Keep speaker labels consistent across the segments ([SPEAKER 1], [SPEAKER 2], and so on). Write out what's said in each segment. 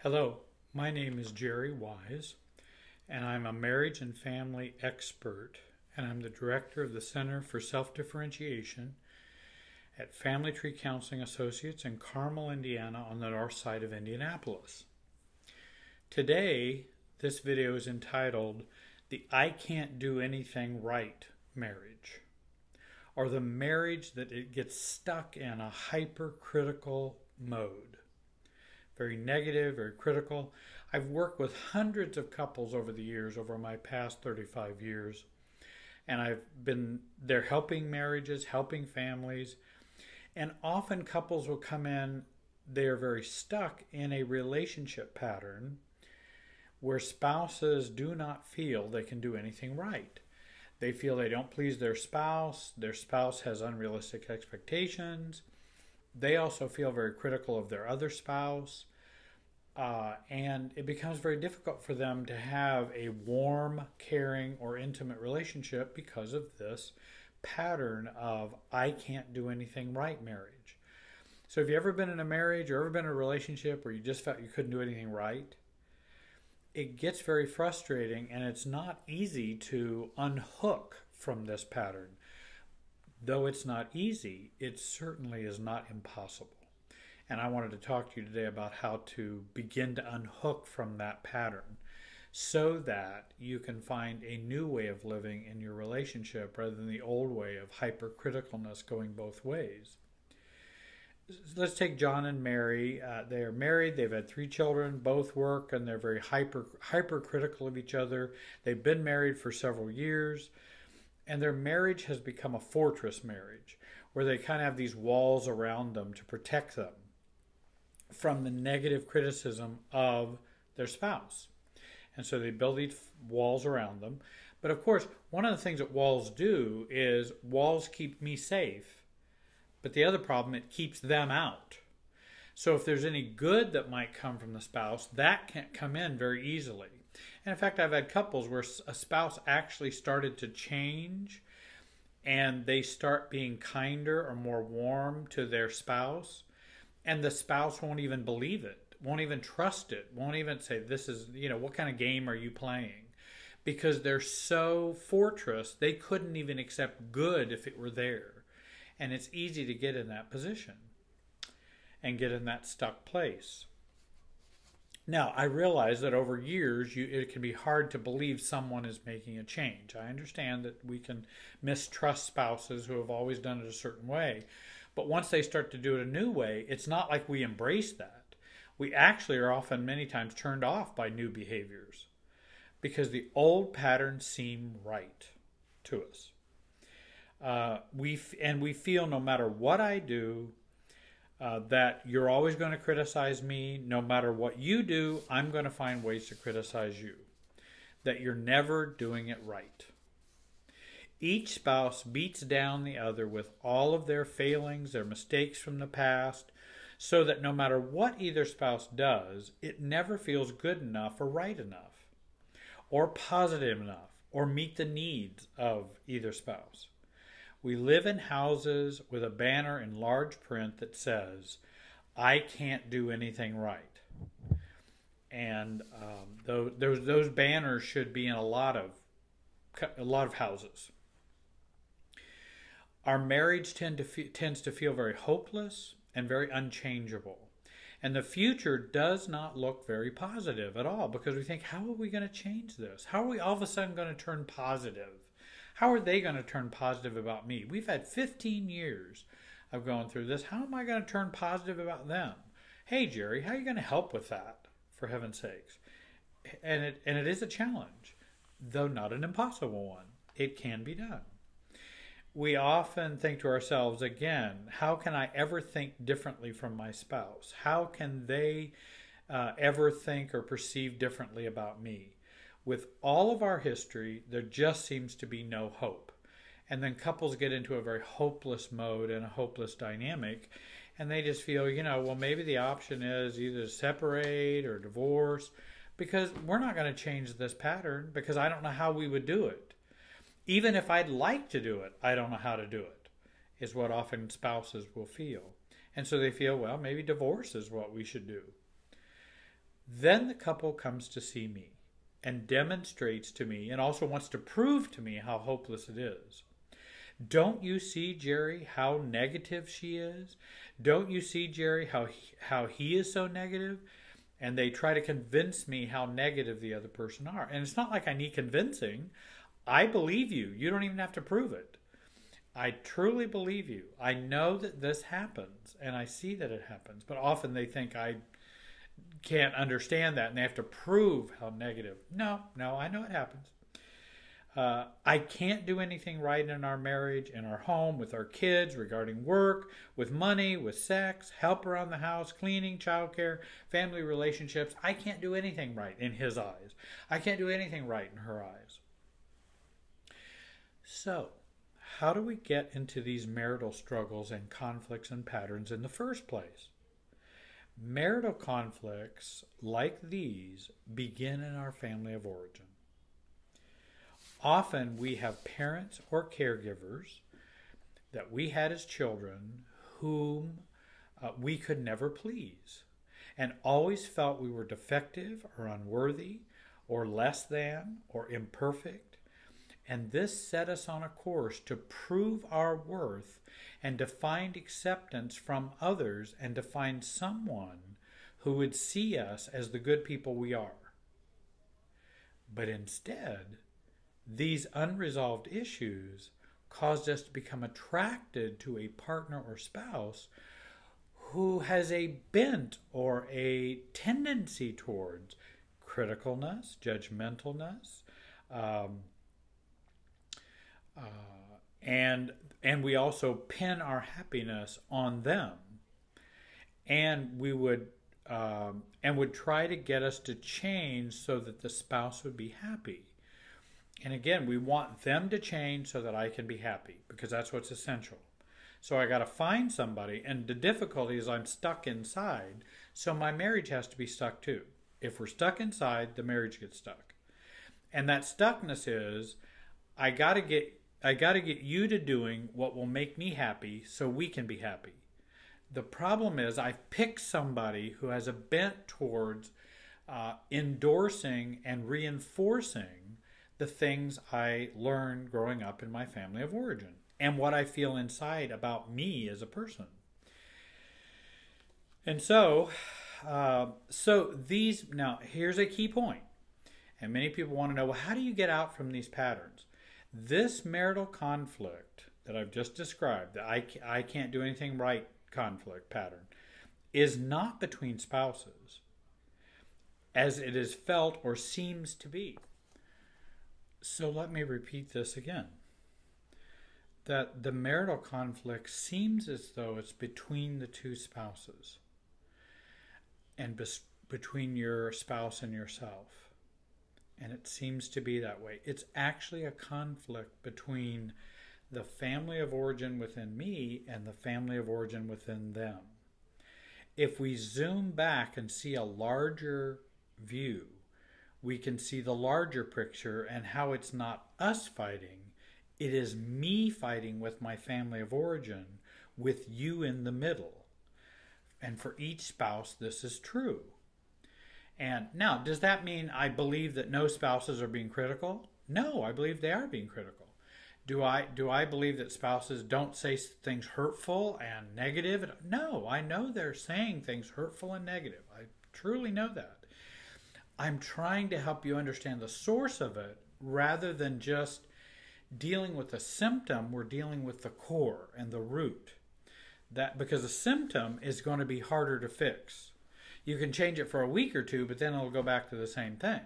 [SPEAKER 1] Hello, my name is Jerry Wise, and I'm a marriage and family expert, and I'm the director of the Center for Self-Differentiation at Family Tree Counseling Associates in Carmel, Indiana, on the north side of Indianapolis. Today, this video is entitled The I Can't Do Anything Right Marriage, or the marriage that it gets stuck in a hypercritical mode. Very negative, very critical. I've worked with hundreds of couples over the years, over my past 35 years, and I've been there helping marriages, helping families, and often couples will come in, they're very stuck in a relationship pattern where spouses do not feel they can do anything right. They feel they don't please their spouse has unrealistic expectations. They also feel very critical of their other spouse, and it becomes very difficult for them to have a warm, caring, or intimate relationship because of this pattern of I can't do anything right marriage. So have you ever been in a marriage or ever been in a relationship where you just felt you couldn't do anything right? It gets very frustrating, and it's not easy to unhook from this pattern. Though it's not easy, it certainly is not impossible. And I wanted to talk to you today about how to begin to unhook from that pattern so that you can find a new way of living in your relationship rather than the old way of hypercriticalness going both ways. Let's take John and Mary. They are married. They've had 3 children, both work, and they're very hypercritical of each other. They've been married for several years. And their marriage has become a fortress marriage where they kind of have these walls around them to protect them from the negative criticism of their spouse. And so they build these walls around them. But of course, one of the things that walls do is walls keep me safe. But the other problem, it keeps them out. So if there's any good that might come from the spouse, that can't come in very easily. And in fact, I've had couples where a spouse actually started to change and they start being kinder or more warm to their spouse, and the spouse won't even believe it, won't even trust it, won't even say, this is, what kind of game are you playing? Because they're so fortress, they couldn't even accept good if it were there. And it's easy to get in that position and get in that stuck place. Now, I realize that over years, it can be hard to believe someone is making a change. I understand that we can mistrust spouses who have always done it a certain way. But once they start to do it a new way, it's not like we embrace that. We actually are often many times turned off by new behaviors because the old patterns seem right to us. We feel no matter what I do, that you're always going to criticize me. No matter what you do, I'm going to find ways to criticize you. That you're never doing it right. Each spouse beats down the other with all of their failings, their mistakes from the past, so that no matter what either spouse does, it never feels good enough or right enough, or positive enough, or meet the needs of either spouse. We live in houses with a banner in large print that says, I can't do anything right. And those banners should be in a lot of houses. Our marriage tends to feel very hopeless and very unchangeable. And the future does not look very positive at all because we think, how are we going to change this? How are we all of a sudden going to turn positive? How are they going to turn positive about me? We've had 15 years of going through this. How am I going to turn positive about them? Hey, Jerry, how are you going to help with that, for heaven's sakes? And it is a challenge, though not an impossible one. It can be done. We often think to ourselves, again, how can I ever think differently from my spouse? How can they ever think or perceive differently about me? With all of our history, there just seems to be no hope. And then couples get into a very hopeless mode and a hopeless dynamic, and they just feel, well, maybe the option is either separate or divorce, because we're not going to change this pattern because I don't know how we would do it. Even if I'd like to do it, I don't know how to do it, is what often spouses will feel. And so they feel, well, maybe divorce is what we should do. Then the couple comes to see me and demonstrates to me and also wants to prove to me how hopeless it is. Don't you see, Jerry, how negative she is? Don't you see, Jerry, how he is so negative? And they try to convince me how negative the other person are. And it's not like I need convincing. I believe you. You don't even have to prove it. I truly believe you. I know that this happens, and I see that it happens. But often they think I can't understand that, and they have to prove how negative. No, I know it happens. I can't do anything right in our marriage, in our home, with our kids, regarding work, with money, with sex, help around the house, cleaning, childcare, family relationships. I can't do anything right in his eyes. I can't do anything right in her eyes. So, how do we get into these marital struggles and conflicts and patterns in the first place? Marital conflicts like these begin in our family of origin. Often we have parents or caregivers that we had as children whom we could never please and always felt we were defective or unworthy or less than or imperfect. And this set us on a course to prove our worth and to find acceptance from others and to find someone who would see us as the good people we are. But instead, these unresolved issues caused us to become attracted to a partner or spouse who has a bent or a tendency towards criticalness, judgmentalness, and we also pin our happiness on them, and we would try to get us to change so that the spouse would be happy. And again, we want them to change so that I can be happy, because that's what's essential. So I got to find somebody, and the difficulty is I'm stuck inside, so my marriage has to be stuck too. If we're stuck inside, the marriage gets stuck. And that stuckness is I got to get you to doing what will make me happy so we can be happy. The problem is I've picked somebody who has a bent towards endorsing and reinforcing the things I learned growing up in my family of origin and what I feel inside about me as a person. And so these, now here's a key point. And many people want to know, well, how do you get out from these patterns? This marital conflict that I've just described, the I can't do anything right conflict pattern, is not between spouses, as it is felt or seems to be. So let me repeat this again. That the marital conflict seems as though it's between the two spouses and between your spouse and yourself. And it seems to be that way. It's actually a conflict between the family of origin within me and the family of origin within them. If we zoom back and see a larger view, we can see the larger picture and how it's not us fighting, it is me fighting with my family of origin, with you in the middle. And for each spouse, this is true. And now, does that mean I believe that no spouses are being critical? No, I believe they are being critical. Do I believe that spouses don't say things hurtful and negative? No, I know they're saying things hurtful and negative. I truly know that. I'm trying to help you understand the source of it rather than just dealing with the symptom. We're dealing with the core and the root. That because the symptom is going to be harder to fix. You can change it for a week or two, but then it'll go back to the same thing.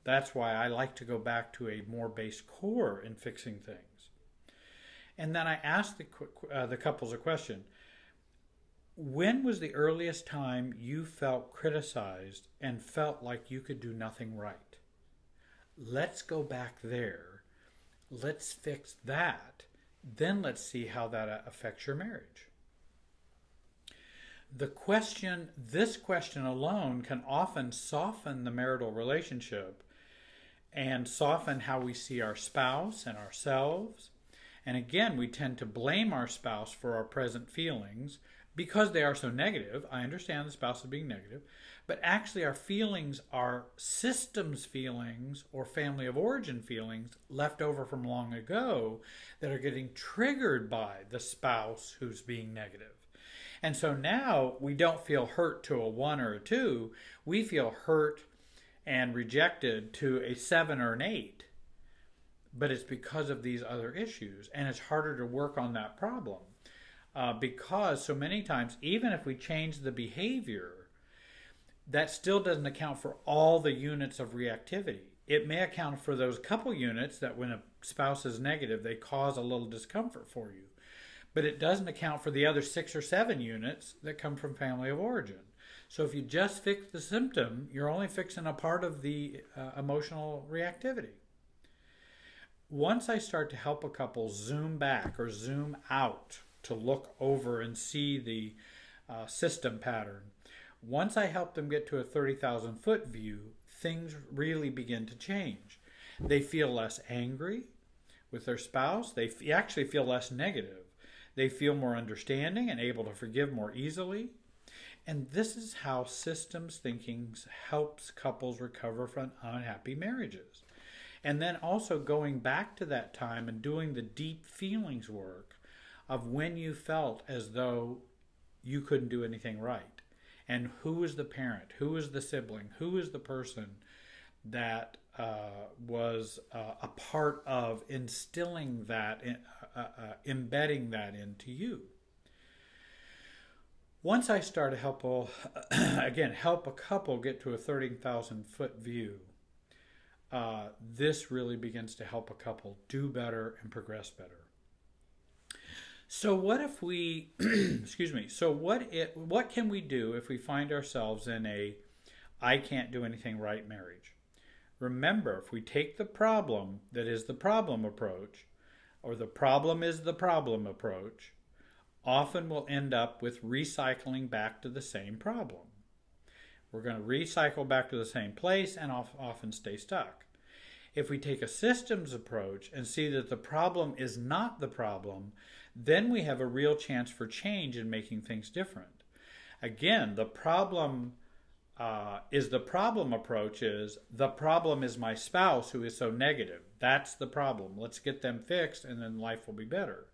[SPEAKER 1] That's why I like to go back to a more base core in fixing things. And then I asked the couples a question. When was the earliest time you felt criticized and felt like you could do nothing right? Let's go back there. Let's fix that. Then let's see how that affects your marriage. This question alone can often soften the marital relationship and soften how we see our spouse and ourselves. And again, we tend to blame our spouse for our present feelings because they are so negative. I understand the spouse is being negative, but actually our feelings are systems feelings or family of origin feelings left over from long ago that are getting triggered by the spouse who's being negative. And so now we don't feel hurt to a 1 or a 2. We feel hurt and rejected to a 7 or an 8. But it's because of these other issues. And it's harder to work on that problem. Because so many times, even if we change the behavior, that still doesn't account for all the units of reactivity. It may account for those couple units that when a spouse is negative, they cause a little discomfort for you. But it doesn't account for the other 6 or 7 units that come from family of origin. So if you just fix the symptom, you're only fixing a part of the emotional reactivity. Once I start to help a couple zoom back or zoom out to look over and see the system pattern, once I help them get to a 30,000-foot view, things really begin to change. They feel less angry with their spouse. They actually feel less negative. They feel more understanding and able to forgive more easily. And this is how systems thinking helps couples recover from unhappy marriages. And then also going back to that time and doing the deep feelings work of when you felt as though you couldn't do anything right. And who was the parent? Who was the sibling? Who was the person that was a part of instilling that, embedding that into you? Once I start to help a couple get to a 30,000-foot view, this really begins to help a couple do better and progress better. So what if we, excuse me, so what can we do if we find ourselves in a I can't do anything right marriage? Remember, if we take the problem that is the problem approach, or the problem is the problem approach, often we'll end up with recycling back to the same problem. We're going to recycle back to the same place and often stay stuck. If we take a systems approach and see that the problem is not the problem, then we have a real chance for change in making things different. Again, the problem approach is the problem is my spouse who is so negative. That's the problem. Let's get them fixed and then life will be better.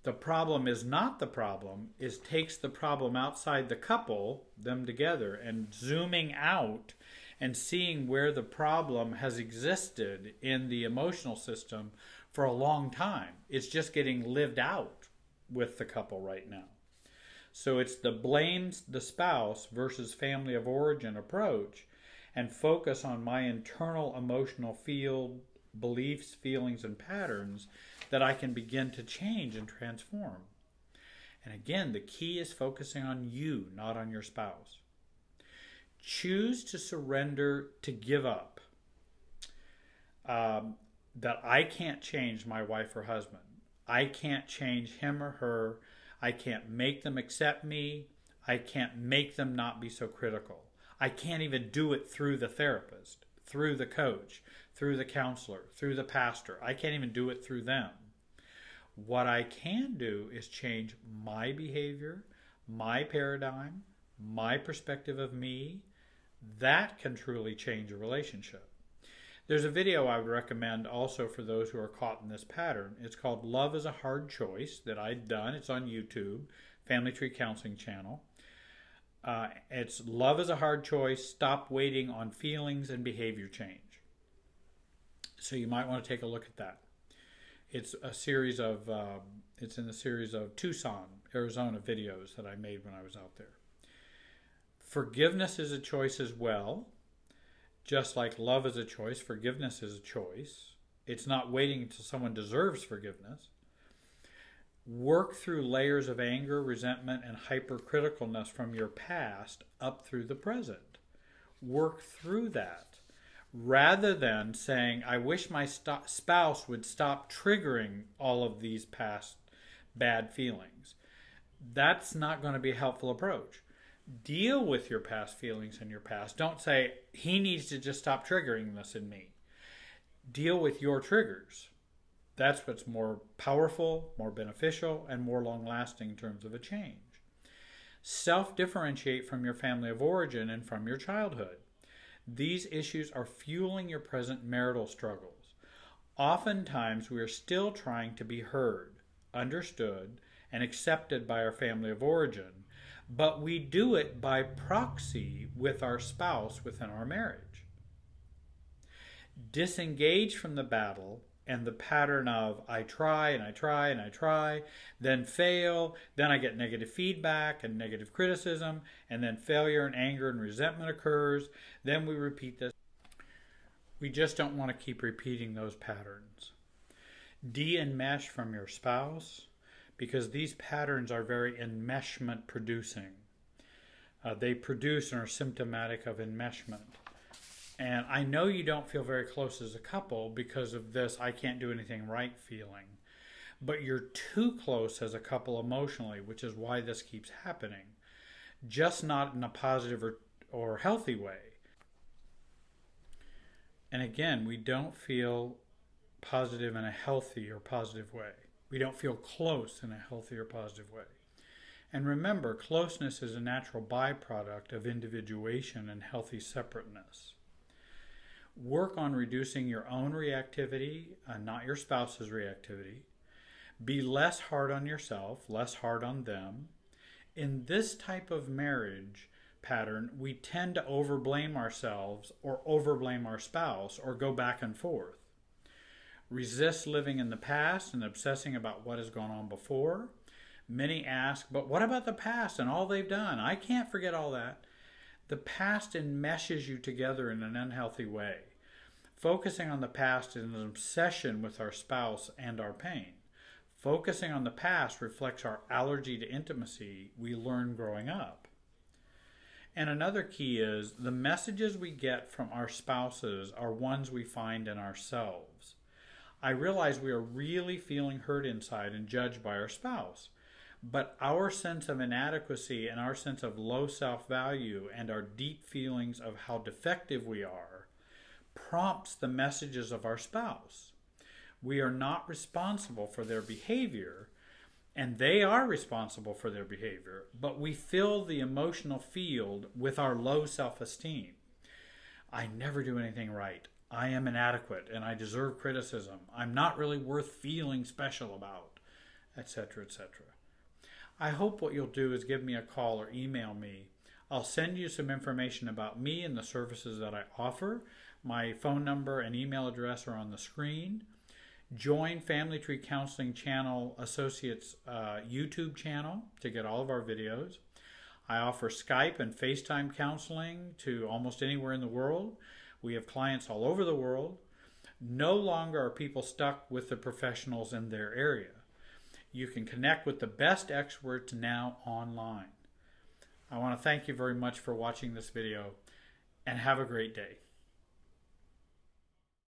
[SPEAKER 1] The problem is not the problem, is takes the problem outside the couple, them together, and zooming out and seeing where the problem has existed in the emotional system for a long time. It's just getting lived out with the couple right now. So it's the blame the spouse versus family of origin approach and focus on my internal emotional field, beliefs, feelings, and patterns that I can begin to change and transform. And again, the key is focusing on you, not on your spouse. Choose to surrender, to give up. That I can't change my wife or husband. I can't change him or her. I can't make them accept me. I can't make them not be so critical. I can't even do it through the therapist, through the coach, through the counselor, through the pastor. I can't even do it through them. What I can do is change my behavior, my paradigm, my perspective of me. That can truly change a relationship. There's a video I would recommend also for those who are caught in this pattern. It's called Love is a Hard Choice that I've done. It's on YouTube, Family Tree Counseling channel. It's Love is a Hard Choice, Stop Waiting on Feelings and Behavior Change. So you might want to take a look at that. It's a series of, it's in the series of Tucson, Arizona videos that I made when I was out there. Forgiveness is a choice as well. Just like love is a choice, forgiveness is a choice. It's not waiting until someone deserves forgiveness. Work through layers of anger, resentment, and hypercriticalness from your past up through the present. Work through that. Rather than saying, I wish my spouse would stop triggering all of these past bad feelings. That's not going to be a helpful approach. Deal with your past feelings and your past. Don't say, he needs to just stop triggering this in me. Deal with your triggers. That's what's more powerful, more beneficial, and more long-lasting in terms of a change. Self-differentiate from your family of origin and from your childhood. These issues are fueling your present marital struggles. Oftentimes, we are still trying to be heard, understood, and accepted by our family of origin, but we do it by proxy with our spouse within our marriage. Disengage from the battle and the pattern of I try and I try and I try, then fail, then I get negative feedback and negative criticism, and then failure and anger and resentment occurs. Then we repeat this. We just don't want to keep repeating those patterns. De-enmesh from your spouse, because these patterns are very enmeshment producing. They produce and are symptomatic of enmeshment. And I know you don't feel very close as a couple because of this I can't do anything right feeling. But you're too close as a couple emotionally, which is why this keeps happening. Just not in a positive or healthy way. And again, we don't feel positive in a healthy or positive way. We don't feel close in a healthy or positive way. And remember, closeness is a natural byproduct of individuation and healthy separateness. Work on reducing your own reactivity, not your spouse's reactivity. Be less hard on yourself, less hard on them. In this type of marriage pattern, we tend to overblame ourselves or overblame our spouse or go back and forth. Resist living in the past and obsessing about what has gone on before. Many ask, but what about the past and all they've done? I can't forget all that. The past enmeshes you together in an unhealthy way. Focusing on the past is an obsession with our spouse and our pain. Focusing on the past reflects our allergy to intimacy we learned growing up. And another key is the messages we get from our spouses are ones we find in ourselves. I realize we are really feeling hurt inside and judged by our spouse. But our sense of inadequacy and our sense of low self-value and our deep feelings of how defective we are prompts the messages of our spouse. We are not responsible for their behavior, and they are responsible for their behavior, but we fill the emotional field with our low self-esteem. I never do anything right. I am inadequate and I deserve criticism. I'm not really worth feeling special about, etc., etc. I hope what you'll do is give me a call or email me. I'll send you some information about me and the services that I offer. My phone number and email address are on the screen. Join Family Tree Counseling Channel Associates YouTube channel to get all of our videos. I offer Skype and FaceTime counseling to almost anywhere in the world. We have clients all over the world. No longer are people stuck with the professionals in their area. You can connect with the best experts now online. I want to thank you very much for watching this video and have a great day.